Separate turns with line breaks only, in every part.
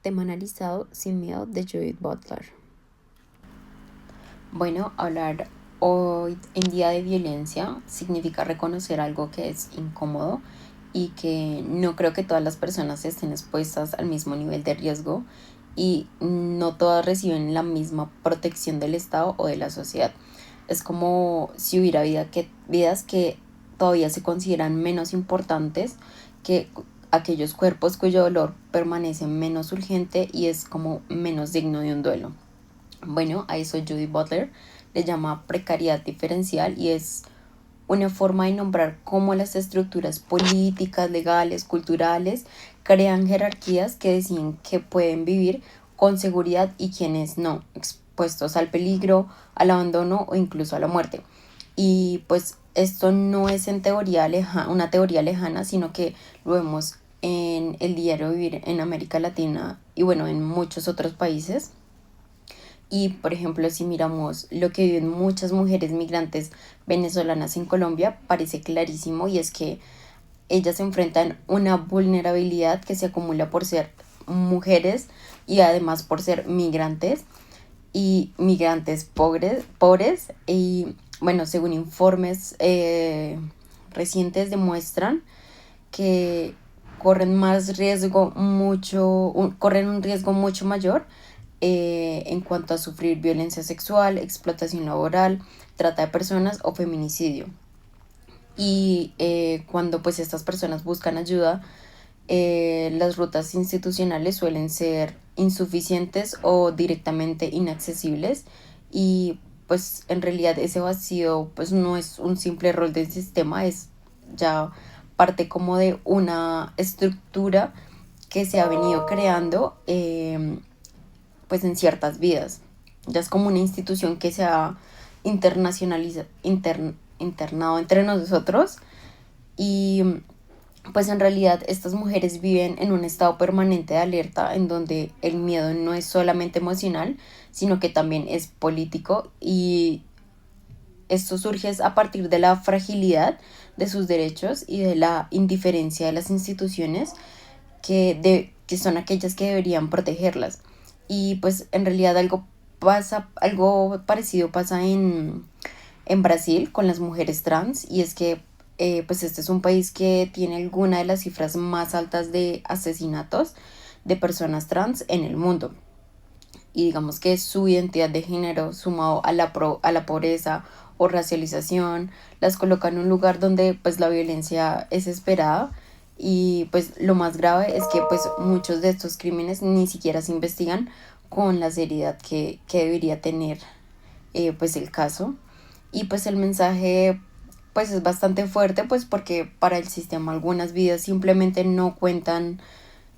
tema analizado sin miedo de Judith Butler. Bueno, hablar hoy en día de violencia significa reconocer algo que es incómodo y que no creo que todas las personas estén expuestas al mismo nivel de riesgo y no todas reciben la misma protección del Estado o de la sociedad. Es como si hubiera vidas que todavía se consideran menos importantes que aquellos cuerpos cuyo dolor permanece menos urgente y es como menos digno de un duelo. Bueno, a eso Judith Butler le llama precariedad diferencial y es una forma de nombrar cómo las estructuras políticas, legales, culturales crean jerarquías que deciden que pueden vivir con seguridad y quienes no, expuestos al peligro, al abandono o incluso a la muerte. Y pues esto no es en teoría una teoría lejana, sino que lo vemos en el diario vivir en América Latina y bueno, en muchos otros países. Y por ejemplo, si miramos lo que viven muchas mujeres migrantes venezolanas en Colombia, parece clarísimo y es que ellas enfrentan una vulnerabilidad que se acumula por ser mujeres y además por ser migrantes y migrantes pobres y bueno, según informes recientes demuestran que corren un riesgo mucho mayor en cuanto a sufrir violencia sexual, explotación laboral, trata de personas o feminicidio. Y cuando pues estas personas buscan ayuda, las rutas institucionales suelen ser insuficientes o directamente inaccesibles y pues en realidad ese vacío pues no es un simple rol del sistema, es ya parte como de una estructura que se ha venido creando pues en ciertas vidas. Ya es como una institución que se ha internado entre nosotros y pues en realidad estas mujeres viven en un estado permanente de alerta en donde el miedo no es solamente emocional, sino que también es político y esto surge a partir de la fragilidad de sus derechos y de la indiferencia de las instituciones que son aquellas que deberían protegerlas. Y pues en realidad algo parecido pasa en Brasil con las mujeres trans y es que pues este es un país que tiene alguna de las cifras más altas de asesinatos de personas trans en el mundo. Y digamos que su identidad de género sumado a la pobreza o racialización las coloca en un lugar donde pues la violencia es esperada y pues lo más grave es que pues muchos de estos crímenes ni siquiera se investigan con la seriedad que debería tener pues el caso y pues el mensaje pues es bastante fuerte pues porque para el sistema algunas vidas simplemente no cuentan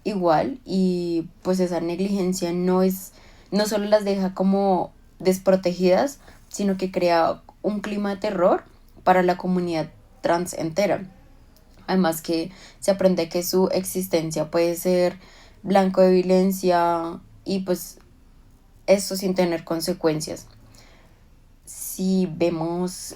igual y pues esa negligencia no solo las deja como desprotegidas, sino que crea un clima de terror para la comunidad trans entera. Además que se aprende que su existencia puede ser blanco de violencia y pues esto sin tener consecuencias. Si vemos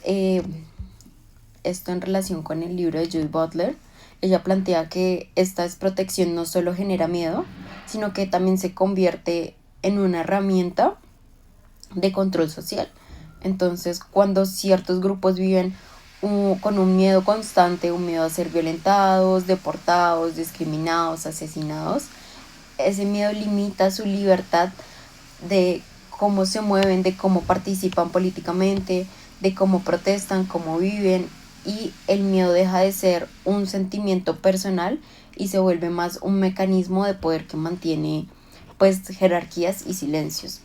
esto en relación con el libro de Judith Butler, ella plantea que esta desprotección no solo genera miedo, sino que también se convierte en una herramienta de control social. Entonces, cuando ciertos grupos viven con un miedo constante, un miedo a ser violentados, deportados, discriminados, asesinados, ese miedo limita su libertad de cómo se mueven, de cómo participan políticamente, de cómo protestan, cómo viven y el miedo deja de ser un sentimiento personal y se vuelve más un mecanismo de poder que mantiene pues jerarquías y silencios.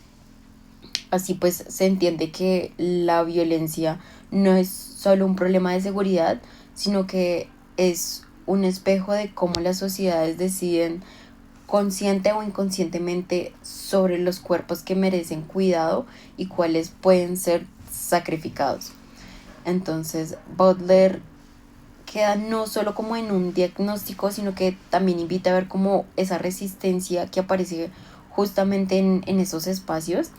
Así pues se entiende que la violencia no es solo un problema de seguridad, sino que es un espejo de cómo las sociedades deciden consciente o inconscientemente sobre los cuerpos que merecen cuidado y cuáles pueden ser sacrificados. Entonces, Butler queda no solo como en un diagnóstico, sino que también invita a ver como esa resistencia que aparece justamente en esos espacios,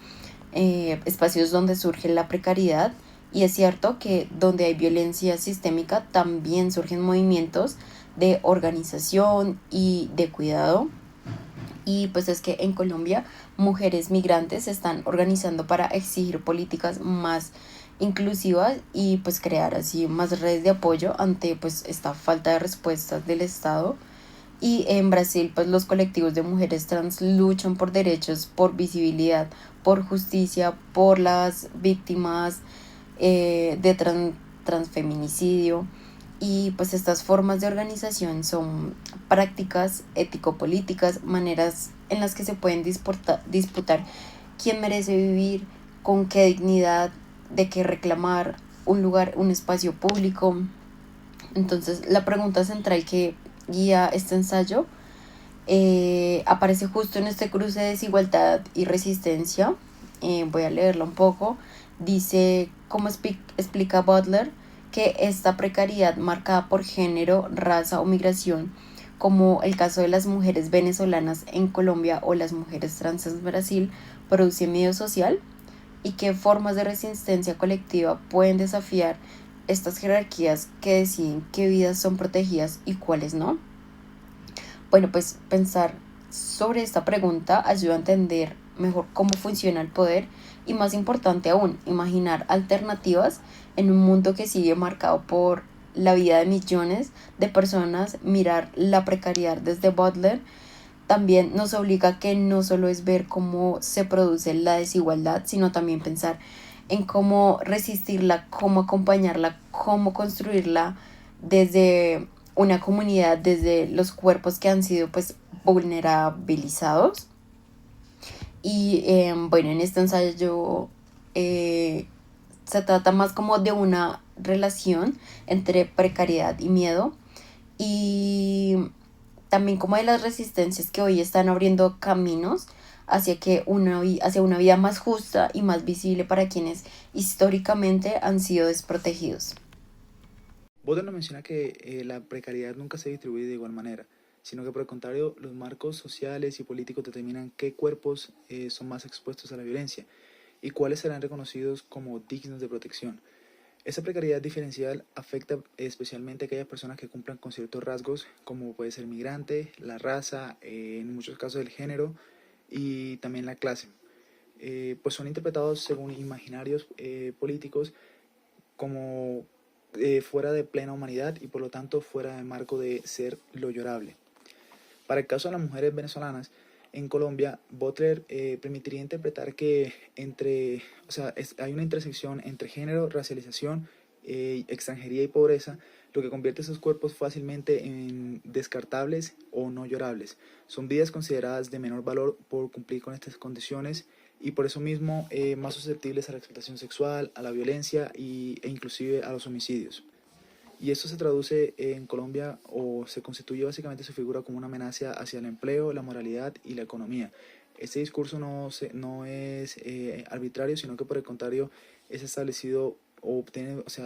espacios donde surge la precariedad. Y es cierto que donde hay violencia sistémica también surgen movimientos de organización y de cuidado Y pues es que en Colombia mujeres migrantes se están organizando para exigir políticas más inclusivas y pues crear así más redes de apoyo ante pues esta falta de respuestas del Estado. Y en Brasil pues los colectivos de mujeres trans luchan por derechos, por visibilidad, por justicia, por las víctimas transfeminicidio. Y pues estas formas de organización son prácticas ético-políticas, maneras en las que se pueden disputar quién merece vivir, con qué dignidad, de qué reclamar un lugar, un espacio público. Entonces la pregunta central que guía este ensayo aparece justo en este cruce de desigualdad y resistencia. Voy a leerlo un poco. Dice, como explica Butler, que esta precariedad marcada por género, raza o migración, como el caso de las mujeres venezolanas en Colombia o las mujeres trans en Brasil, produce miedo social y qué formas de resistencia colectiva pueden desafiar estas jerarquías que deciden qué vidas son protegidas y cuáles no. Bueno, pues pensar sobre esta pregunta ayuda a entender mejor cómo funciona el poder y, más importante aún, imaginar alternativas en un mundo que sigue marcado por la vida de millones de personas. Mirar la precariedad desde Butler también nos obliga a que no solo es ver cómo se produce la desigualdad, sino también pensar en cómo resistirla, cómo acompañarla, cómo construirla desde una comunidad, desde los cuerpos que han sido pues vulnerabilizados. Y bueno, en este ensayo se trata más como de una relación entre precariedad y miedo, y también como de las resistencias que hoy están abriendo caminos hacia una vida más justa y más visible para quienes históricamente han sido desprotegidos.
Butler nos menciona que la precariedad nunca se distribuye de igual manera, sino que por el contrario, los marcos sociales y políticos determinan qué cuerpos son más expuestos a la violencia y cuáles serán reconocidos como dignos de protección. Esa precariedad diferencial afecta especialmente a aquellas personas que cumplan con ciertos rasgos, como puede ser migrante, la raza, en muchos casos el género y también la clase. Pues son interpretados según imaginarios políticos como fuera de plena humanidad y por lo tanto fuera del marco de ser lo llorable. Para el caso de las mujeres venezolanas, en Colombia, Butler permitiría interpretar que hay una intersección entre género, racialización, extranjería y pobreza, lo que convierte esos cuerpos fácilmente en descartables o no llorables. Son vidas consideradas de menor valor por cumplir con estas condiciones y por eso mismo más susceptibles a la explotación sexual, a la violencia e inclusive a los homicidios. Y esto se traduce en Colombia o se constituye básicamente su figura como una amenaza hacia el empleo, la moralidad y la economía. Este discurso no es arbitrario, sino que por el contrario es establecido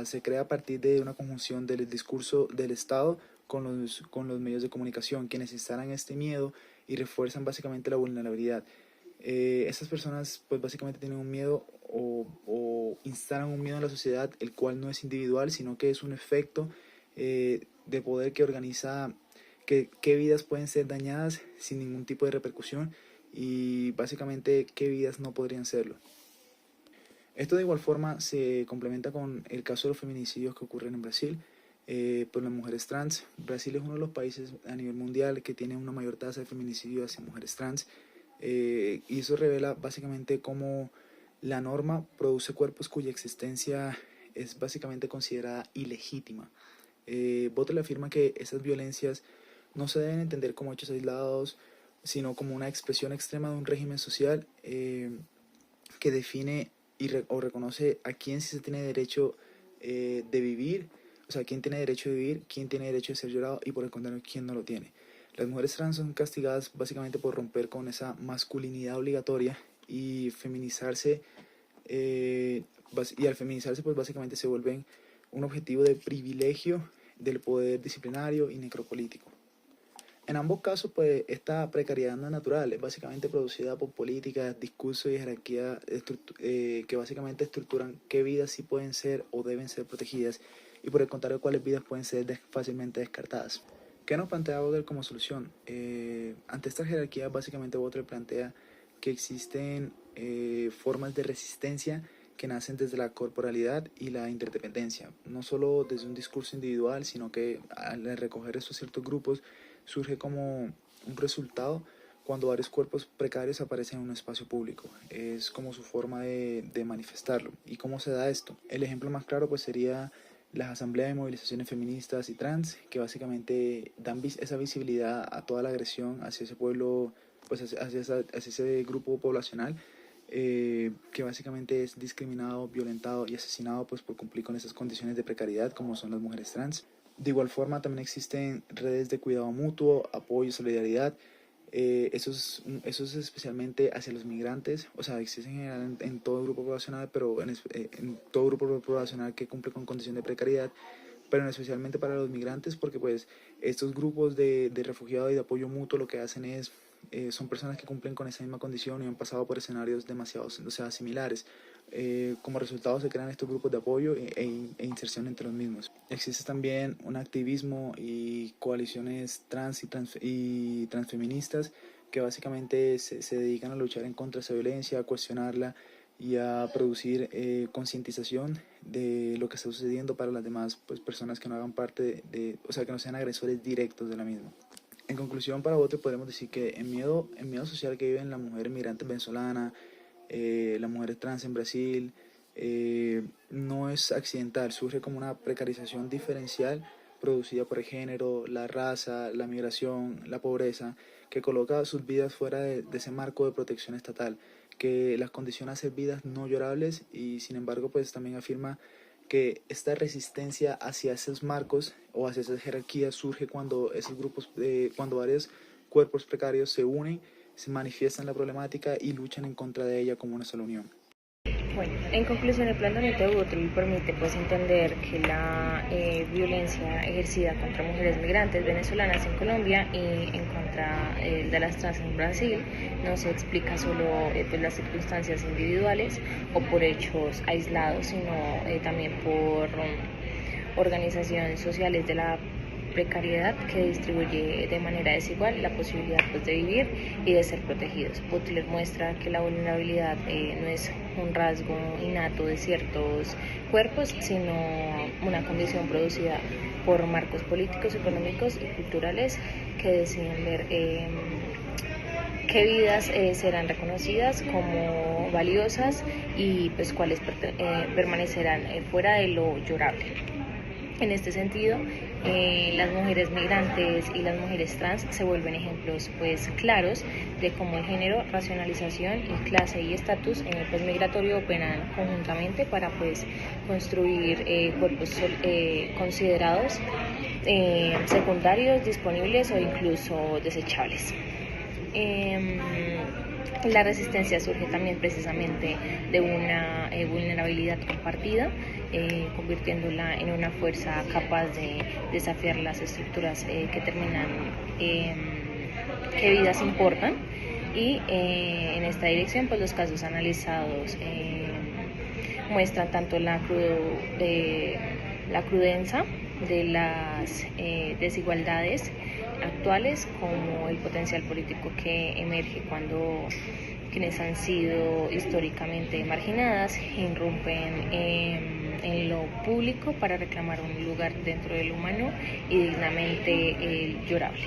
se crea a partir de una conjunción del discurso del Estado con los medios de comunicación, quienes instalan este miedo y refuerzan básicamente la vulnerabilidad. Estas personas pues básicamente tienen un miedo o instalan un miedo en la sociedad, el cual no es individual, sino que es un efecto de poder que organiza qué vidas pueden ser dañadas sin ningún tipo de repercusión y básicamente qué vidas no podrían serlo. Esto de igual forma se complementa con el caso de los feminicidios que ocurren en Brasil por las mujeres trans. Brasil es uno de los países a nivel mundial que tiene una mayor tasa de feminicidio hacia mujeres trans, y eso revela básicamente cómo la norma produce cuerpos cuya existencia es básicamente considerada ilegítima. Butler afirma que esas violencias no se deben entender como hechos aislados, sino como una expresión extrema de un régimen social que define o reconoce a quién sí se tiene derecho de vivir, o sea, quién tiene derecho de vivir, quién tiene derecho de ser llorado y por el contrario, quién no lo tiene. Las mujeres trans son castigadas básicamente por romper con esa masculinidad obligatoria y feminizarse, y al feminizarse pues básicamente se vuelven un objetivo de privilegio del poder disciplinario y necropolítico. En ambos casos, pues, esta precariedad no es natural, es básicamente producida por políticas, discursos y jerarquías que básicamente estructuran qué vidas sí pueden ser o deben ser protegidas y por el contrario, cuáles vidas pueden ser fácilmente descartadas. ¿Qué nos plantea Butler como solución? Ante esta jerarquía, básicamente Butler plantea que existen formas de resistencia que nacen desde la corporalidad y la interdependencia, no solo desde un discurso individual, sino que al recoger estos ciertos grupos surge como un resultado cuando varios cuerpos precarios aparecen en un espacio público. Es como su forma de manifestarlo. ¿Y cómo se da esto? El ejemplo más claro pues sería las asambleas de movilizaciones feministas y trans, que básicamente dan esa visibilidad a toda la agresión hacia ese pueblo, pues hacia ese grupo poblacional, que básicamente es discriminado, violentado y asesinado pues por cumplir con esas condiciones de precariedad como son las mujeres trans. De igual forma también existen redes de cuidado mutuo, apoyo y solidaridad. Eso es especialmente hacia los migrantes, o sea, existen en todo grupo poblacional, pero en todo grupo poblacional que cumple con condición de precariedad, pero especialmente para los migrantes, porque pues estos grupos de refugiados y de apoyo mutuo lo que hacen es, son personas que cumplen con esa misma condición y han pasado por escenarios demasiado, o sea, similares. Como resultado se crean estos grupos de apoyo e inserción entre los mismos. Existe también un activismo y coaliciones y transfeministas que básicamente se dedican a luchar en contra de esa violencia, a cuestionarla y a producir concientización de lo que está sucediendo para las demás pues, personas que no hagan parte o sea, que no sean agresores directos de la misma. En conclusión, para otros podemos decir que el miedo social que viven las mujeres migrantes venezolanas, las mujeres trans en Brasil, no es accidental, surge como una precarización diferencial producida por el género, la raza, la migración, la pobreza, que coloca sus vidas fuera de ese marco de protección estatal, que las condiciona a ser vidas no llorables y sin embargo pues también afirma que esta resistencia hacia esos marcos o hacia esas jerarquías surge cuando esos grupos, cuando varios cuerpos precarios se unen, se manifiestan la problemática y luchan en contra de ella como una sola unión.
Bueno, en conclusión, el planteamiento de Butler permite pues entender que la violencia ejercida contra mujeres migrantes venezolanas en Colombia y en contra de las trans en Brasil no se explica solo pues, las circunstancias individuales o por hechos aislados, sino también por organizaciones sociales de la precariedad que distribuye de manera desigual la posibilidad pues, de vivir y de ser protegidos. Butler muestra que la vulnerabilidad no es un rasgo innato de ciertos cuerpos, sino una condición producida por marcos políticos, económicos y culturales que deciden ver qué vidas serán reconocidas como valiosas y pues cuáles permanecerán fuera de lo llorable. En este sentido, las mujeres migrantes y las mujeres trans se vuelven ejemplos pues claros de cómo el género, racionalización y clase y estatus en el migratorio operan conjuntamente para pues construir cuerpos considerados secundarios, disponibles o incluso desechables. La resistencia surge también precisamente de una vulnerabilidad compartida, convirtiéndola en una fuerza capaz de desafiar las estructuras que determinan qué vidas importan. Y en esta dirección, pues los casos analizados muestran tanto la crudeza de las desigualdades actuales como el potencial político que emerge cuando quienes han sido históricamente marginadas irrumpen en lo público para reclamar un lugar dentro del humano y dignamente llorable.